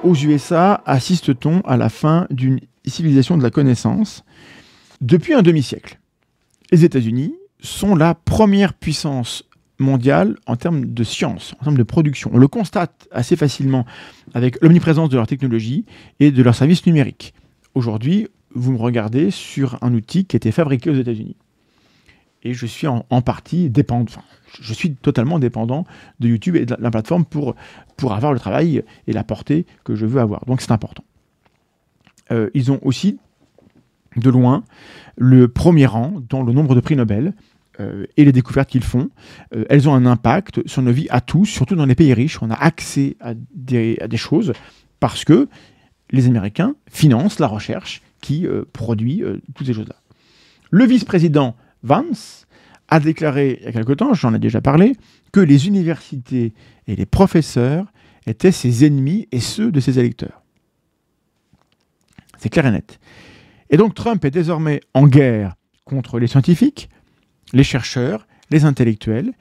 aux USA assiste-t-on à la fin d'une civilisation de la connaissance? Depuis un demi-siècle, les États-Unis sont la première puissance mondiale en termes de science, en termes de production. On le constate assez facilement avec l'omniprésence de leur technologie et de leurs services numériques. Aujourd'hui, vous me regardez sur un outil qui a été fabriqué aux États-Unis. Et je suis en partie dépendant, enfin, je suis totalement dépendant de YouTube et de la plateforme pour avoir le travail et la portée que je veux avoir. Donc c'est important. Ils ont aussi, de loin, le premier rang dans le nombre de prix Nobel et les découvertes qu'ils font. Elles ont un impact sur nos vies à tous, surtout dans les pays riches. On a accès à des choses parce que les Américains financent la recherche qui produit toutes ces choses-là. Le vice-président Vance a déclaré il y a quelque temps, j'en ai déjà parlé, que les universités et les professeurs étaient ses ennemis et ceux de ses électeurs. C'est clair et net. Et donc Trump est désormais en guerre contre les scientifiques, les chercheurs, les intellectuels.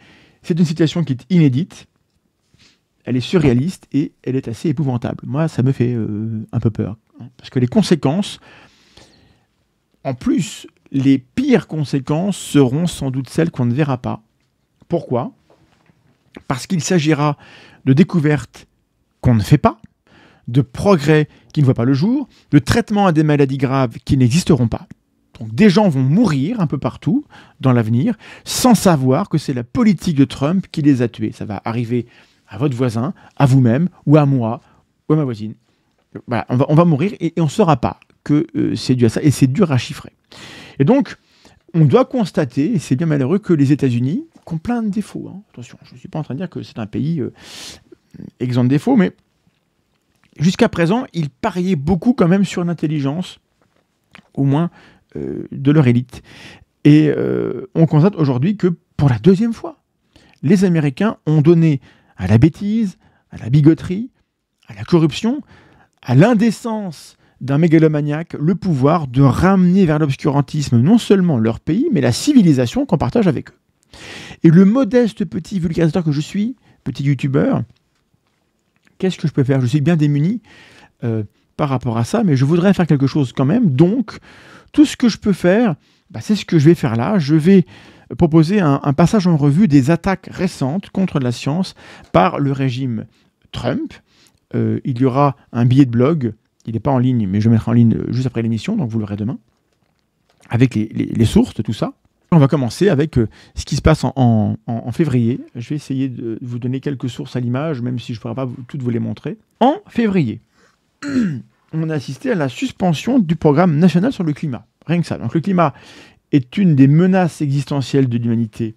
C'est une situation qui est inédite, elle est surréaliste et elle est assez épouvantable. Moi, ça me fait un peu peur. Parce que les conséquences, en plus, les pires conséquences seront sans doute celles qu'on ne verra pas. Pourquoi ? Parce qu'il s'agira de découvertes qu'on ne fait pas, de progrès qui ne voient pas le jour, de traitements à des maladies graves qui n'existeront pas. Donc des gens vont mourir un peu partout dans l'avenir sans savoir que c'est la politique de Trump qui les a tués. Ça va arriver à votre voisin, à vous-même, ou à moi, ou à ma voisine. Voilà, on va mourir et on ne saura pas que c'est dû à ça, et c'est dur à chiffrer. Et donc, on doit constater, et c'est bien malheureux, que les États-Unis ont plein de défauts. Hein. Attention, je ne suis pas en train de dire que c'est un pays exempt de défauts, mais jusqu'à présent, ils pariaient beaucoup quand même sur l'intelligence, au moins de leur élite. Et on constate aujourd'hui que, pour la deuxième fois, les Américains ont donné à la bêtise, à la bigoterie, à la corruption, à l'indécence d'un mégalomaniaque le pouvoir de ramener vers l'obscurantisme non seulement leur pays, mais la civilisation qu'on partage avec eux. Et le modeste petit vulgarisateur que je suis, petit youtubeur, qu'est-ce que je peux faire ? Je suis bien démuni par rapport à ça, mais je voudrais faire quelque chose quand même. Donc, tout ce que je peux faire, c'est ce que je vais faire là. Je vais proposer un passage en revue des attaques récentes contre la science par le régime Trump. Il y aura un billet de blog. Il n'est pas en ligne, mais je le mettrai en ligne juste après l'émission, donc vous l'aurez demain, avec les sources de tout ça. On va commencer avec ce qui se passe en février. Je vais essayer de vous donner quelques sources à l'image, même si je ne pourrai pas toutes vous les montrer. En février, on a assisté à la suspension du programme national sur le climat. Rien que ça. Donc le climat est une des menaces existentielles de l'humanité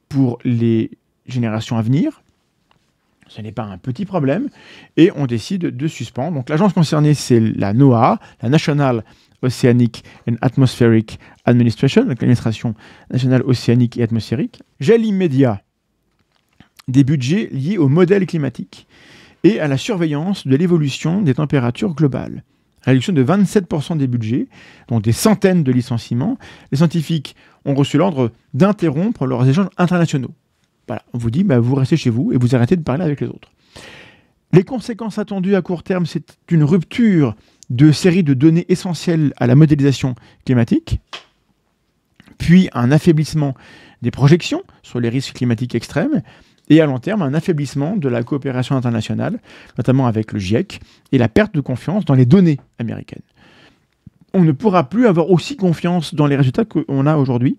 pour les générations à venir. Ce n'est pas un petit problème, et on décide de suspendre. Donc l'agence concernée, c'est la NOAA, la National Oceanic and Atmospheric Administration, donc l'administration nationale océanique et atmosphérique. Gel immédiat des budgets liés au modèle climatique et à la surveillance de l'évolution des températures globales. Réduction de 27% des budgets, donc des centaines de licenciements. Les scientifiques ont reçu l'ordre d'interrompre leurs échanges internationaux. Voilà, on vous dit, vous restez chez vous et vous arrêtez de parler avec les autres. Les conséquences attendues à court terme, c'est une rupture de séries de données essentielles à la modélisation climatique, puis un affaiblissement des projections sur les risques climatiques extrêmes, et à long terme, un affaiblissement de la coopération internationale, notamment avec le GIEC, et la perte de confiance dans les données américaines. On ne pourra plus avoir aussi confiance dans les résultats qu'on a aujourd'hui.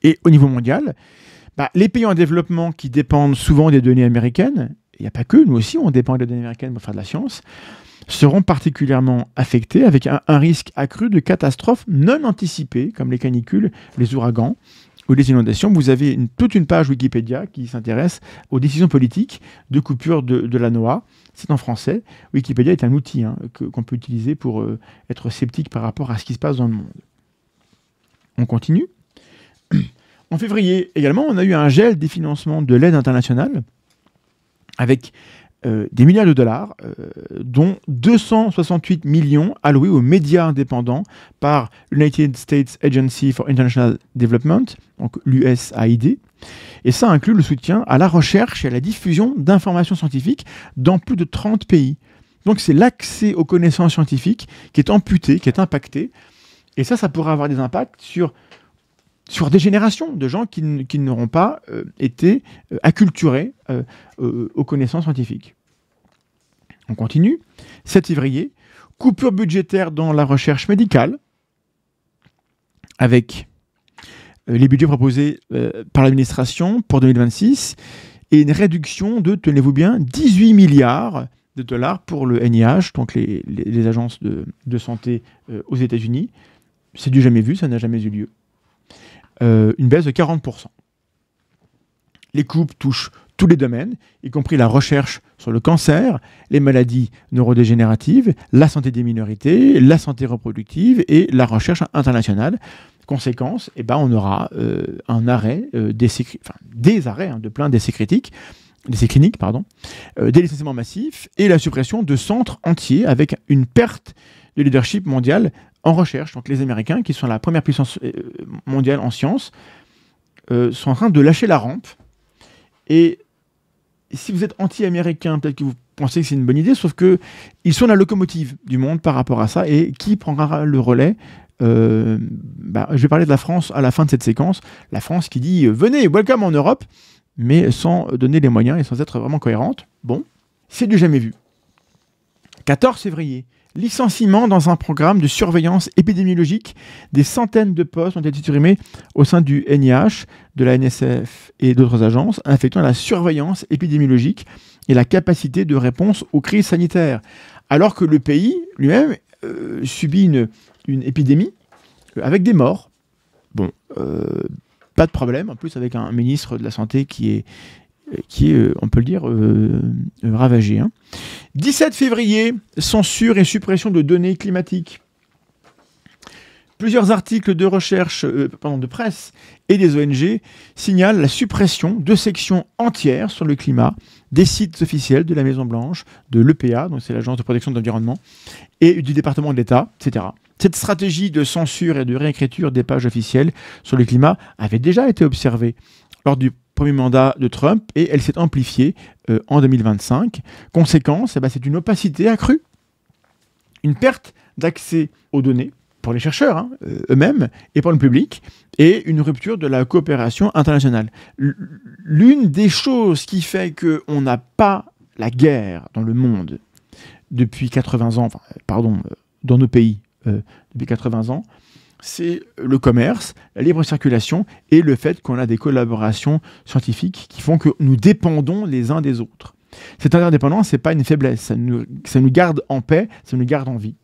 Et au niveau mondial, les pays en développement qui dépendent souvent des données américaines, il n'y a pas que, nous aussi on dépend des données américaines pour faire de la science, seront particulièrement affectés avec un risque accru de catastrophes non anticipées, comme les canicules, les ouragans ou les inondations. Vous avez toute une page Wikipédia qui s'intéresse aux décisions politiques de coupure de la NOAA. C'est en français. Wikipédia est un outil qu'on peut utiliser pour être sceptique par rapport à ce qui se passe dans le monde. On continue. En février également, on a eu un gel des financements de l'aide internationale avec des milliards de dollars, dont 268 millions alloués aux médias indépendants par l'United States Agency for International Development, donc l'USAID, Et ça inclut le soutien à la recherche et à la diffusion d'informations scientifiques dans plus de 30 pays. Donc c'est l'accès aux connaissances scientifiques qui est amputé, qui est impacté. Et ça pourrait avoir des impacts sur des générations de gens qui n'auront pas été acculturés aux connaissances scientifiques. On continue. 7 février, coupure budgétaire dans la recherche médicale, avec les budgets proposés par l'administration pour 2026 et une réduction de, tenez-vous bien, 18 milliards de dollars pour le NIH, donc les agences de santé aux États-Unis. C'est du jamais vu, ça n'a jamais eu lieu. Une baisse de 40%. Les coupes touchent tous les domaines, y compris la recherche sur le cancer, les maladies neurodégénératives, la santé des minorités, la santé reproductive et la recherche internationale. Conséquence, on aura un arrêt des arrêts de plein d'essais cliniques, des licenciements massifs et la suppression de centres entiers avec une perte de leadership mondial en recherche. Donc les Américains, qui sont la première puissance mondiale en sciences, sont en train de lâcher la rampe. Et si vous êtes anti-américain, peut-être que vous pensez que c'est une bonne idée, sauf qu'ils sont la locomotive du monde par rapport à ça. Et qui prendra le relais ? Je vais parler de la France à la fin de cette séquence. La France qui dit « Venez, welcome en Europe », mais sans donner les moyens et sans être vraiment cohérente. Bon, c'est du jamais vu. 14 février, licenciement dans un programme de surveillance épidémiologique. Des centaines de postes ont été supprimés au sein du NIH, de la NSF et d'autres agences, affectant la surveillance épidémiologique et la capacité de réponse aux crises sanitaires. Alors que le pays lui-même subit une épidémie avec des morts. Bon, pas de problème, en plus avec un ministre de la Santé qui est on peut le dire, ravagé. 17 février, censure et suppression de données climatiques. Plusieurs articles de recherche, de presse et des ONG signalent la suppression de sections entières sur le climat des sites officiels de la Maison-Blanche, de l'EPA, donc c'est l'Agence de protection de l'environnement, et du département de l'État, etc. Cette stratégie de censure et de réécriture des pages officielles sur le climat avait déjà été observée lors du premier mandat de Trump et elle s'est amplifiée en 2025. Conséquence, c'est une opacité accrue, une perte d'accès aux données pour les chercheurs eux-mêmes et pour le public, et une rupture de la coopération internationale. L'une des choses qui fait qu'on n'a pas la guerre dans le monde depuis 80 ans, dans nos pays depuis 80 ans, c'est le commerce, la libre circulation et le fait qu'on a des collaborations scientifiques qui font que nous dépendons les uns des autres. Cette interdépendance, ce n'est pas une faiblesse, ça nous garde en paix, ça nous garde en vie.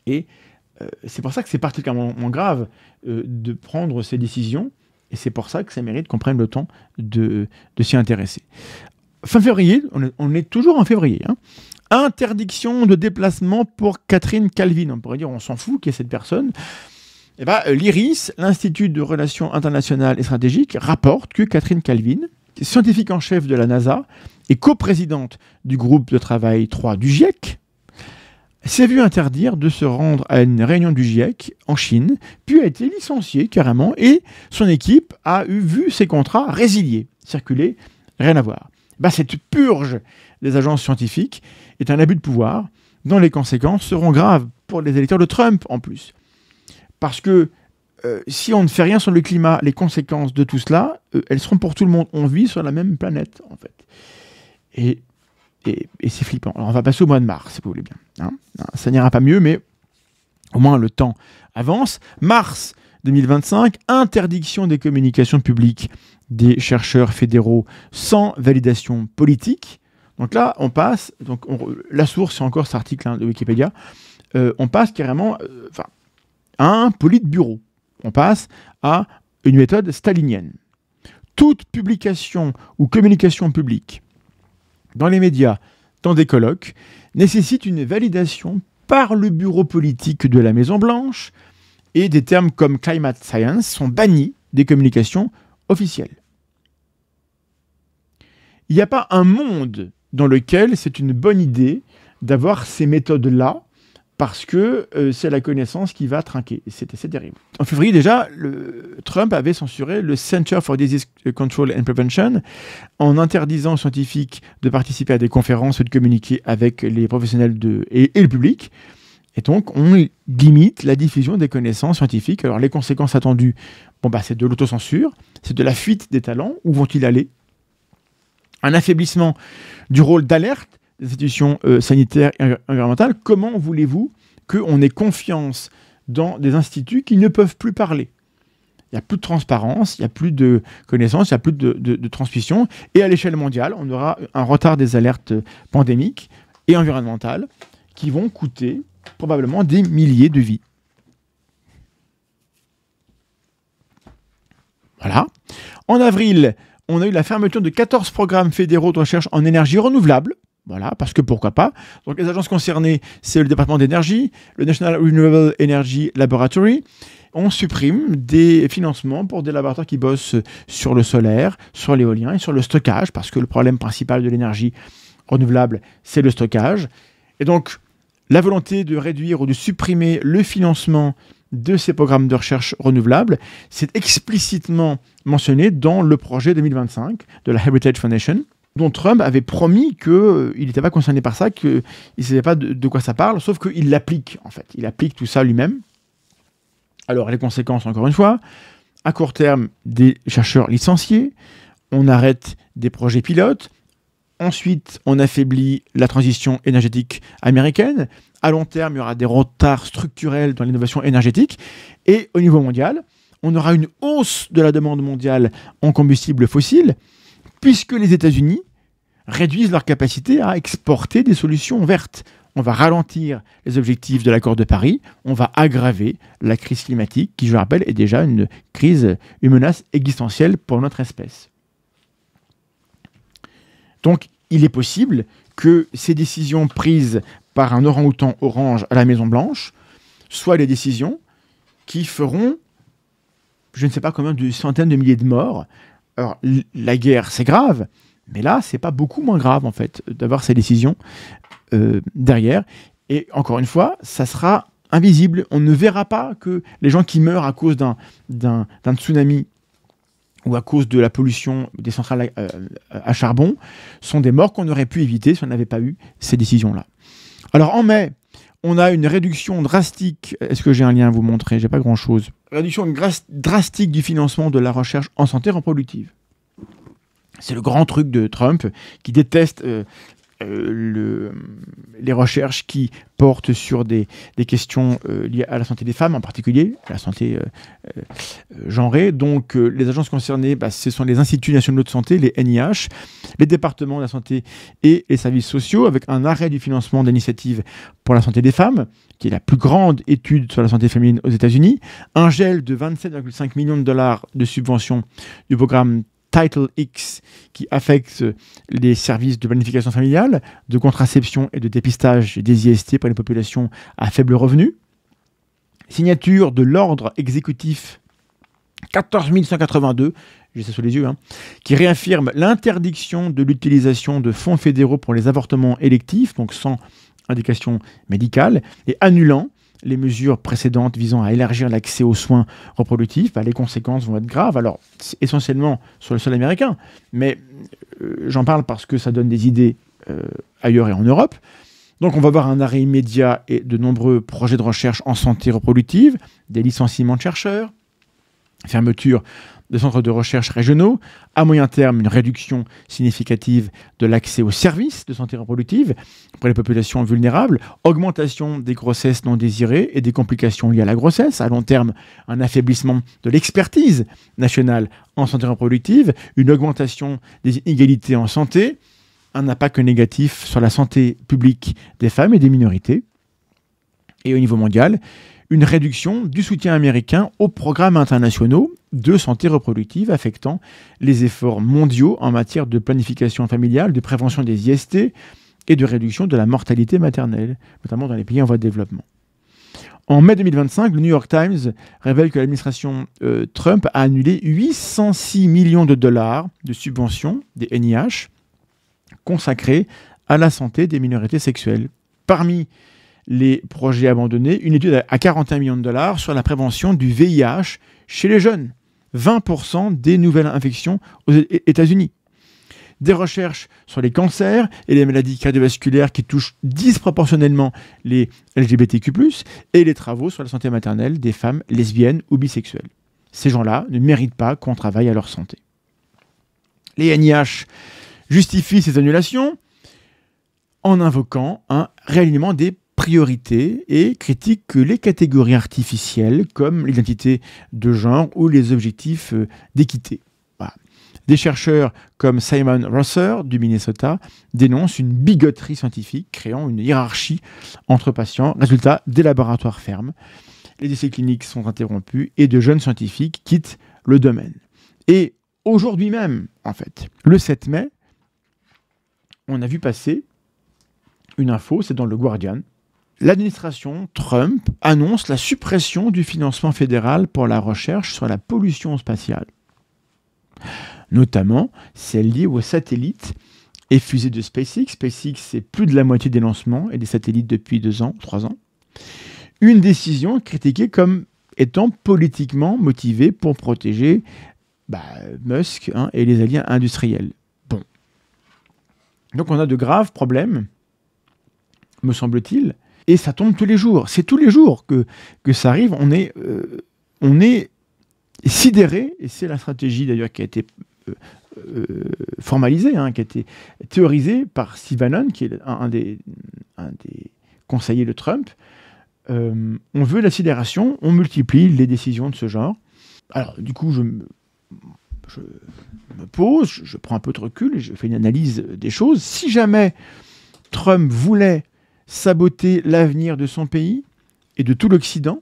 Et c'est pour ça que c'est particulièrement grave de prendre ces décisions, et c'est pour ça que ça mérite qu'on prenne le temps de s'y intéresser. Fin février, on est toujours en février, interdiction de déplacement pour Catherine Calvin. On pourrait dire, on s'en fout qui est cette personne. L'IRIS, l'Institut de Relations Internationales et Stratégiques, rapporte que Catherine Calvin, scientifique en chef de la NASA et coprésidente du groupe de travail 3 du GIEC, s'est vue interdire de se rendre à une réunion du GIEC en Chine, puis a été licenciée carrément, et son équipe a vu ses contrats résiliés, circuler, rien à voir. Cette purge des agences scientifiques est un abus de pouvoir dont les conséquences seront graves pour les électeurs de Trump en plus. Parce que si on ne fait rien sur le climat, les conséquences de tout cela, elles seront pour tout le monde. On vit sur la même planète, en fait. Et c'est flippant. Alors on va passer au mois de mars, si vous voulez bien. Ça n'ira pas mieux, mais au moins le temps avance. Mars 2025, interdiction des communications publiques des chercheurs fédéraux sans validation politique. Donc là, on passe, la source, c'est encore cet article de Wikipédia, on passe carrément à un politburo. On passe à une méthode stalinienne. Toute publication ou communication publique dans les médias, dans des colloques, nécessite une validation par le bureau politique de la Maison-Blanche, et des termes comme climate science sont bannis des communications officielles. Il n'y a pas un monde dans lequel c'est une bonne idée d'avoir ces méthodes-là parce que c'est la connaissance qui va trinquer. C'est assez terrible. En février déjà, Trump avait censuré le Center for Disease Control and Prevention en interdisant aux scientifiques de participer à des conférences ou de communiquer avec les professionnels et le public. Et donc, on limite la diffusion des connaissances scientifiques. Alors, les conséquences attendues, c'est de l'autocensure, c'est de la fuite des talents. Où vont-ils aller? Un affaiblissement du rôle d'alerte des institutions sanitaires et environnementales. Comment voulez-vous qu'on ait confiance dans des instituts qui ne peuvent plus parler? Il n'y a plus de transparence, il n'y a plus de connaissances, il n'y a plus de transmission. Et à l'échelle mondiale, on aura un retard des alertes pandémiques et environnementales qui vont coûter probablement des milliers de vies. Voilà. En avril, on a eu la fermeture de 14 programmes fédéraux de recherche en énergie renouvelable. Voilà, parce que pourquoi pas. Donc les agences concernées, c'est le département d'énergie, le National Renewable Energy Laboratory. On supprime des financements pour des laboratoires qui bossent sur le solaire, sur l'éolien et sur le stockage, parce que le problème principal de l'énergie renouvelable, c'est le stockage. Et donc, la volonté de réduire ou de supprimer le financement de ces programmes de recherche renouvelables, c'est explicitement mentionné dans le projet 2025 de la Heritage Foundation, dont Trump avait promis qu'il n'était pas concerné par ça, qu'il ne savait pas de quoi ça parle, sauf qu'il l'applique, en fait. Il applique tout ça lui-même. Alors, les conséquences, encore une fois, à court terme, des chercheurs licenciés, on arrête des projets pilotes, ensuite, on affaiblit la transition énergétique américaine, à long terme, il y aura des retards structurels dans l'innovation énergétique, et au niveau mondial, on aura une hausse de la demande mondiale en combustibles fossiles, puisque les États-Unis réduisent leur capacité à exporter des solutions vertes. On va ralentir les objectifs de l'accord de Paris, on va aggraver la crise climatique, qui, je le rappelle, est déjà une menace existentielle pour notre espèce. Donc, il est possible que ces décisions prises par un orang-outan orange à la Maison-Blanche soient les décisions qui feront, je ne sais pas combien de centaines de milliers de morts. Alors, la guerre, c'est grave, mais là, c'est pas beaucoup moins grave, en fait, d'avoir ces décisions derrière. Et encore une fois, ça sera invisible. On ne verra pas que les gens qui meurent à cause d'un tsunami ou à cause de la pollution des centrales à charbon sont des morts qu'on aurait pu éviter si on n'avait pas eu ces décisions-là. Alors, en mai, on a une réduction drastique. Est-ce que j'ai un lien à vous montrer? J'ai pas grand-chose. Réduction drastique du financement de la recherche en santé reproductive. C'est le grand truc de Trump qui déteste les recherches qui portent sur des questions liées à la santé des femmes, en particulier à la santé genrée. Donc, les agences concernées, ce sont les instituts nationaux de santé, les NIH, les départements de la santé et les services sociaux, avec un arrêt du financement d'initiatives pour la santé des femmes, qui est la plus grande étude sur la santé féminine aux États-Unis, un gel de 27,5 millions de dollars de subventions du programme Title X, qui affecte les services de planification familiale, de contraception et de dépistage des IST pour les populations à faible revenu. Signature de l'ordre exécutif 14 182, j'ai ça sous les yeux, qui réaffirme l'interdiction de l'utilisation de fonds fédéraux pour les avortements électifs, donc sans indication médicale, et annulant les mesures précédentes visant à élargir l'accès aux soins reproductifs. Les conséquences vont être graves, alors essentiellement sur le sol américain, mais j'en parle parce que ça donne des idées ailleurs et en Europe. Donc on va voir un arrêt immédiat et de nombreux projets de recherche en santé reproductive, des licenciements de chercheurs, fermeture de centres de recherche régionaux, à moyen terme une réduction significative de l'accès aux services de santé reproductive pour les populations vulnérables, augmentation des grossesses non désirées et des complications liées à la grossesse, à long terme un affaiblissement de l'expertise nationale en santé reproductive, une augmentation des inégalités en santé, un impact négatif sur la santé publique des femmes et des minorités, et au niveau mondial, une réduction du soutien américain aux programmes internationaux de santé reproductive affectant les efforts mondiaux en matière de planification familiale, de prévention des IST et de réduction de la mortalité maternelle, notamment dans les pays en voie de développement. En mai 2025, le New York Times révèle que l'administration Trump a annulé 806 millions de dollars de subventions des NIH consacrées à la santé des minorités sexuelles. Parmi les projets abandonnés, une étude à 41 millions de dollars sur la prévention du VIH chez les jeunes. 20% des nouvelles infections aux États-Unis. Des recherches sur les cancers et les maladies cardiovasculaires qui touchent disproportionnellement les LGBTQ+, et les travaux sur la santé maternelle des femmes lesbiennes ou bisexuelles. Ces gens-là ne méritent pas qu'on travaille à leur santé. Les NIH justifient ces annulations en invoquant un réalignement des priorités et critiquent les catégories artificielles comme l'identité de genre ou les objectifs d'équité. Voilà. Des chercheurs comme Simon Rosser du Minnesota dénoncent une bigoterie scientifique créant une hiérarchie entre patients. Résultat, des laboratoires ferment, les essais cliniques sont interrompus et de jeunes scientifiques quittent le domaine. Et aujourd'hui même, en fait, le 7 mai, on a vu passer une info, c'est dans le Guardian. L'administration Trump annonce la suppression du financement fédéral pour la recherche sur la pollution spatiale, notamment celle liée aux satellites et fusées de SpaceX. SpaceX, c'est plus de la moitié des lancements et des satellites depuis 2 ans, 3 ans. Une décision critiquée comme étant politiquement motivée pour protéger Musk et les alliés industriels. Bon. Donc on a de graves problèmes, me semble-t-il, et ça tombe tous les jours. C'est tous les jours que ça arrive. On est sidéré, et c'est la stratégie d'ailleurs qui a été formalisée, qui a été théorisée par Steve Bannon, qui est un des conseillers de Trump. On veut la sidération, on multiplie les décisions de ce genre. Alors, du coup, je me pose, je prends un peu de recul et je fais une analyse des choses. Si jamais Trump voulait saboter l'avenir de son pays et de tout l'Occident,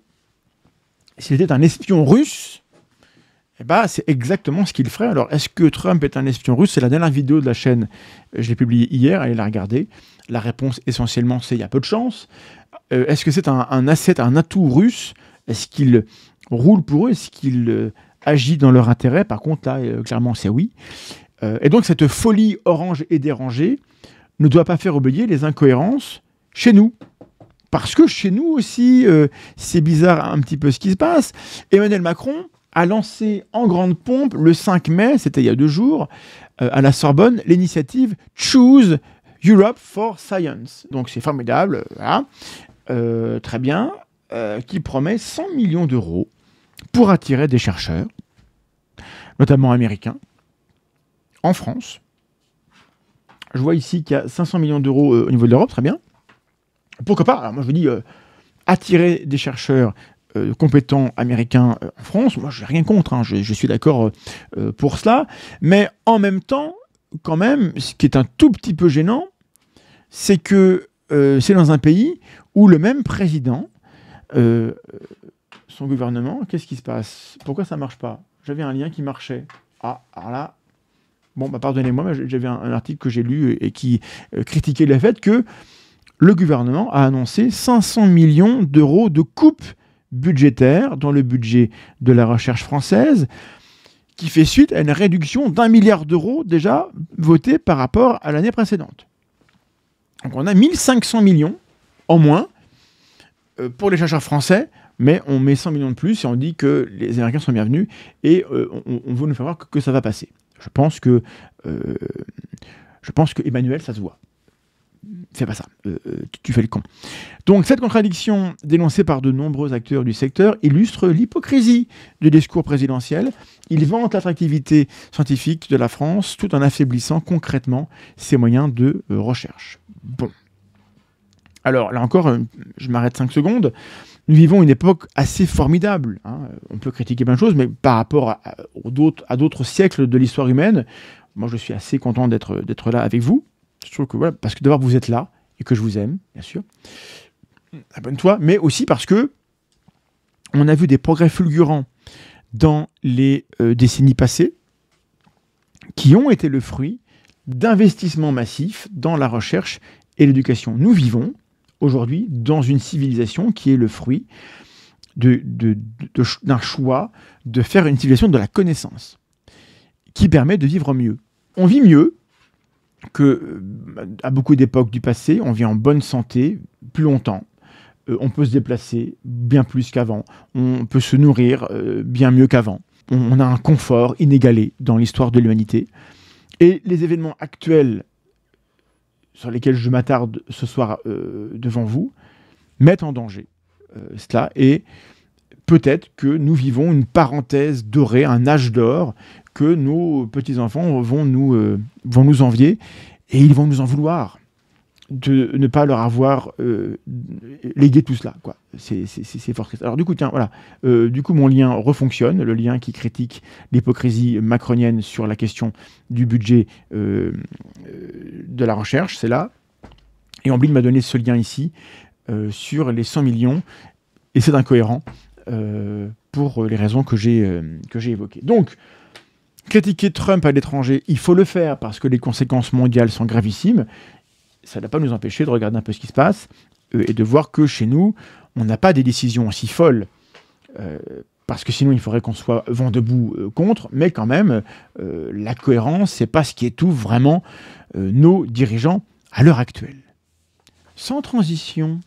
s'il était un espion russe, c'est exactement ce qu'il ferait. Alors, est-ce que Trump est un espion russe? C'est la dernière vidéo de la chaîne, je l'ai publiée hier, allez la regarder. La réponse, essentiellement, c'est il y a peu de chance. Est-ce que c'est un asset, un atout russe? Est-ce qu'il roule pour eux? Est-ce qu'il agit dans leur intérêt? Par contre, là, clairement, c'est oui. Et donc, cette folie orange et dérangée ne doit pas faire oublier les incohérences chez nous. Parce que chez nous aussi, c'est bizarre un petit peu ce qui se passe. Emmanuel Macron a lancé en grande pompe le 5 mai, c'était il y a 2 jours, à la Sorbonne, l'initiative Choose Europe for Science. Donc c'est formidable, voilà. Très bien, qui promet 100 millions d'euros pour attirer des chercheurs, notamment américains, en France. Je vois ici qu'il y a 500 millions d'euros au niveau de l'Europe, très bien. Pourquoi pas? Alors moi je vous dis, attirer des chercheurs compétents américains en France, moi je n'ai rien contre, je suis d'accord pour cela, mais en même temps, quand même, ce qui est un tout petit peu gênant, c'est que c'est dans un pays où le même président, son gouvernement, qu'est-ce qui se passe? Pourquoi ça ne marche pas? J'avais un lien qui marchait. Ah, alors là, bon, pardonnez-moi, mais j'avais un article que j'ai lu et qui critiquait le fait que le gouvernement a annoncé 500 millions d'euros de coupes budgétaires dans le budget de la recherche française, qui fait suite à une réduction d'1 milliard d'euros déjà votée par rapport à l'année précédente. Donc on a 1500 millions en moins pour les chercheurs français, mais on met 100 millions de plus et on dit que les Américains sont bienvenus et on veut nous faire voir que ça va passer. Je pense que Emmanuel, ça se voit. Fais pas ça, tu fais le con. Donc cette contradiction dénoncée par de nombreux acteurs du secteur illustre l'hypocrisie du discours présidentiel. Il vante l'attractivité scientifique de la France tout en affaiblissant concrètement ses moyens de recherche. Bon. Alors là encore, je m'arrête 5 secondes. Nous vivons une époque assez formidable. On peut critiquer plein de choses, mais par rapport à d'autres siècles de l'histoire humaine, moi je suis assez content d'être là avec vous. Je trouve que voilà, parce que d'abord vous êtes là et que je vous aime, bien sûr. Abonne-toi, mais aussi parce que on a vu des progrès fulgurants dans les décennies passées qui ont été le fruit d'investissements massifs dans la recherche et l'éducation. Nous vivons aujourd'hui dans une civilisation qui est le fruit d'un choix de faire une civilisation de la connaissance qui permet de vivre mieux. On vit mieux qu'à beaucoup d'époques du passé, on vit en bonne santé plus longtemps. on peut se déplacer bien plus qu'avant, on peut se nourrir bien mieux qu'avant, on a un confort inégalé dans l'histoire de l'humanité. Et les événements actuels sur lesquels je m'attarde ce soir devant vous mettent en danger cela, et peut-être que nous vivons une parenthèse dorée, un âge d'or que nos petits-enfants vont nous envier, et ils vont nous en vouloir de ne pas leur avoir légué tout cela, quoi. C'est fort triste. Alors du coup, tiens, voilà. Du coup, mon lien refonctionne, le lien qui critique l'hypocrisie macronienne sur la question du budget de la recherche, c'est là. Et Amblin m'a donné ce lien ici sur les 100 millions, et c'est incohérent pour les raisons que j'ai évoquées. Donc, critiquer Trump à l'étranger, il faut le faire parce que les conséquences mondiales sont gravissimes. Ça ne doit pas nous empêcher de regarder un peu ce qui se passe et de voir que chez nous, on n'a pas des décisions aussi folles, parce que sinon il faudrait qu'on soit vent debout contre, mais quand même, la cohérence, c'est pas ce qui étouffe vraiment nos dirigeants à l'heure actuelle. Sans transition,